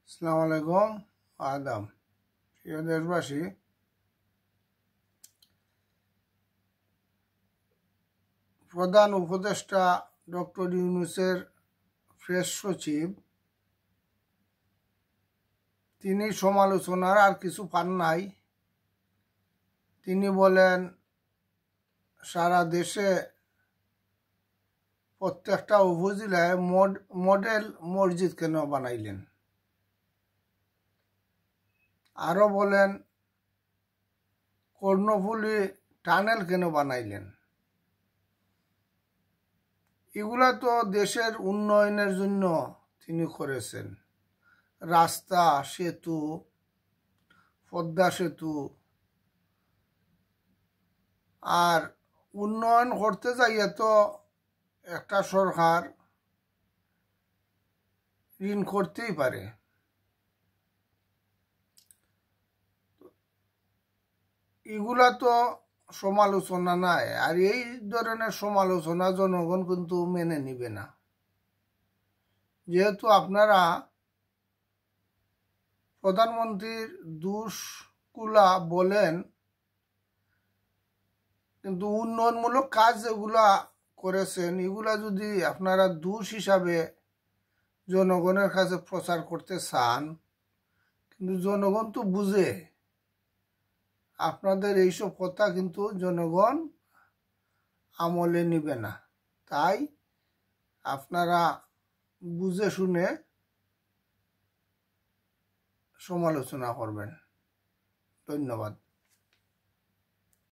আসসালামু আলাইকুম আদাব। প্রিয় দেশবাসী, প্রধান উপদেষ্টা ডক্টর ইউনূসের প্রেস সচিব তিনি সমালোচনার আর কিছু পান নাই। তিনি বলেন, সারা দেশে প্রত্যেকটা উপজেলায় মডেল মসজিদ কেন বানাইলেন। আরো বলেন, কর্ণফুলী টানেল কেন বানাইলেন। এগুলা তো দেশের উন্নয়নের জন্য তিনি করেছেন। রাস্তা, সেতু, পদ্মা সেতু, আর উন্নয়ন করতে যাইয়া তো একটা সরকার ঋণ করতেই পারে। এগুলা তো সমালোচনা নাই, আর এই ধরনের সমালোচনা জনগণ কিন্তু মেনে নিবে না। যেহেতু আপনারা প্রধানমন্ত্রীর দুষ্কুলা বলেন, কিন্তু উন্নয়নমূলক কাজ যেগুলা করেছেন এগুলা যদি আপনারা দোষ হিসাবে জনগণের কাছে প্রচার করতে চান, কিন্তু জনগণ তো বুঝে আপনাদের এইসব কথা কিন্তু জনগণ আমলে নিবে না। তাই আপনারা বুঝে শুনে সমালোচনা করবেন। ধন্যবাদ।